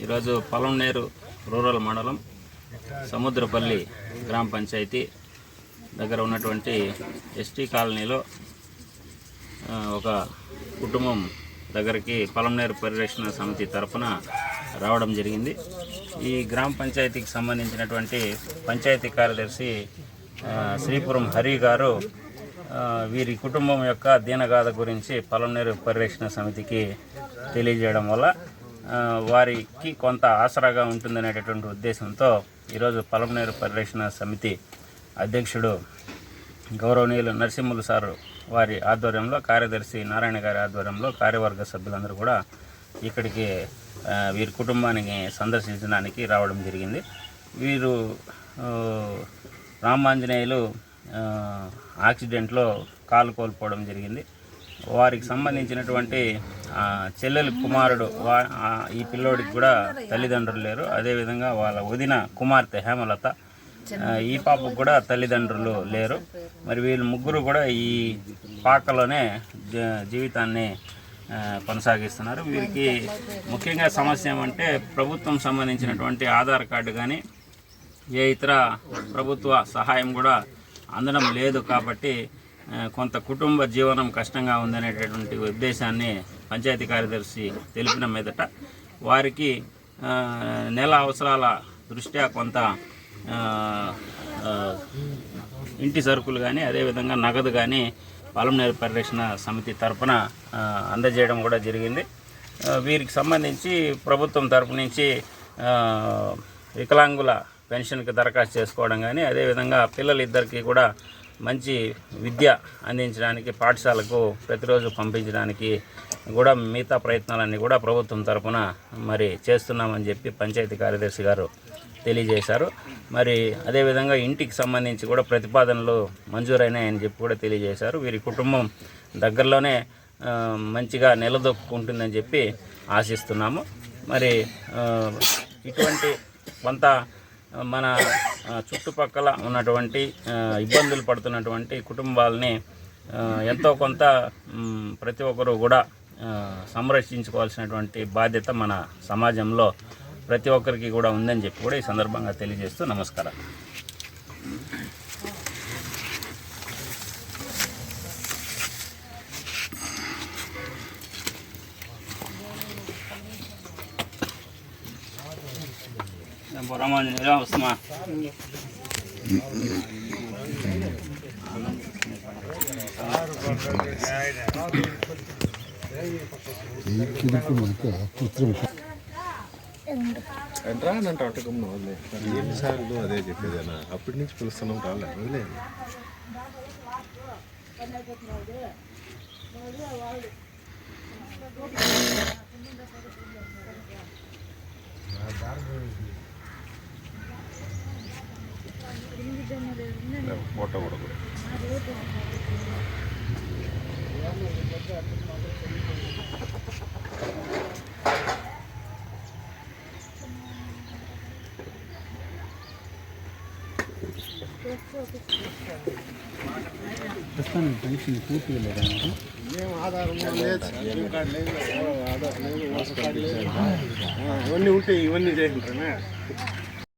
ఈరోజు పొలంనేరు రూరల్ మండలం సముద్రపల్లి గ్రామ పంచాయతీ దగ్గర ఉన్నటువంటి ఎస్టీ కాలనీలో ఒక కుటుంబం దగ్గరికి పొలంనేరు పరిరక్షణ సమితి తరఫున రావడం జరిగింది. ఈ గ్రామ పంచాయతీకి సంబంధించినటువంటి పంచాయతీ కార్యదర్శి శ్రీపురం హరి గారు వీరి కుటుంబం యొక్క దీనగాథ గురించి పొలంనేరు పరిరక్షణ సమితికి తెలియజేయడం వల్ల వారికి కొంత ఆసరాగా ఉంటుందనేటటువంటి ఉద్దేశంతో ఈరోజు పొలంనేరు పరిరక్షణ సమితి అధ్యక్షుడు గౌరవనీయులు నరసింహులు సారు వారి ఆధ్వర్యంలో, కార్యదర్శి నారాయణ గారి ఆధ్వర్యంలో కార్యవర్గ సభ్యులందరూ కూడా ఇక్కడికి వీరి కుటుంబానికి సందర్శించడానికి రావడం జరిగింది. వీరు రామాంజనేయులు యాక్సిడెంట్లో కాలు కోల్పోవడం జరిగింది. వారికి సంబంధించినటువంటి చెల్లెలి కుమారుడు ఈ పిల్లోడికి కూడా తల్లిదండ్రులు లేరు. అదేవిధంగా వాళ్ళ వదిన కుమార్తె హేమలత, ఈ పాపకు కూడా తల్లిదండ్రులు లేరు. మరి వీళ్ళు ముగ్గురు కూడా ఈ పాకలోనే జీవితాన్ని కొనసాగిస్తున్నారు. వీరికి ముఖ్యంగా సమస్య ఏమంటే ప్రభుత్వం సంబంధించినటువంటి ఆధార్ కార్డు కానీ ఏ ఇతర ప్రభుత్వ సహాయం కూడా అందడం లేదు. కాబట్టి కొంత కుటుంబ జీవనం కష్టంగా ఉందనేటటువంటి ఉద్దేశాన్ని పంచాయతీ కార్యదర్శి తెలిపిన మీదట వారికి నెల అవసరాల దృష్ట్యా కొంత ఇంటి సరుకులు కానీ అదేవిధంగా నగదు కానీ పొలంనేరు పరిరక్షణ సమితి తరఫున అందజేయడం కూడా జరిగింది. వీరికి సంబంధించి ప్రభుత్వం తరపు నుంచి వికలాంగుల పెన్షన్కి దరఖాస్తు చేసుకోవడం కానీ అదేవిధంగా పిల్లలిద్దరికీ కూడా మంచి విద్య అందించడానికి పాఠశాలకు ప్రతిరోజు పంపించడానికి కూడా మిగతా ప్రయత్నాలన్నీ కూడా ప్రభుత్వం తరఫున మరి చేస్తున్నామని చెప్పి పంచాయతీ కార్యదర్శి గారు తెలియజేశారు. మరి అదేవిధంగా ఇంటికి సంబంధించి కూడా ప్రతిపాదనలు మంజూరైనాయని చెప్పి కూడా తెలియజేశారు. వీరి కుటుంబం దగ్గరలోనే మంచిగా నిలదొక్కుంటుందని చెప్పి ఆశిస్తున్నాము. మరి ఇటువంటి కొంత మన చుట్టుపక్కల ఉన్నటువంటి ఇబ్బందులు పడుతున్నటువంటి కుటుంబాలని ఎంతో కొంత ప్రతి ఒక్కరూ కూడా సంరక్షించుకోవాల్సినటువంటి బాధ్యత మన సమాజంలో ప్రతి ఒక్కరికి కూడా ఉందని చెప్పి కూడా ఈ సందర్భంగా తెలియజేస్తూ నమస్కారం. రామాంజనేయులు వస్తామా? రానంట అటకమ్మ వదిలే ఎన్నిసార్లు అదే చెప్పేదేనా, అప్పటి నుంచి పిలుస్తున్నాం రాలే వదిలే. ఫోటో కూడా ప్రస్తుతానికి పెన్షన్ పూర్తిగా లేదా? ఏం ఆధారం లేదు, ఏం కార్డు లేదు, ఆధార్ లేదు, ఓటర్ కార్డు లేదు. ఇవన్నీ ఉంటే ఇవన్నీ చేసుకుంటానే.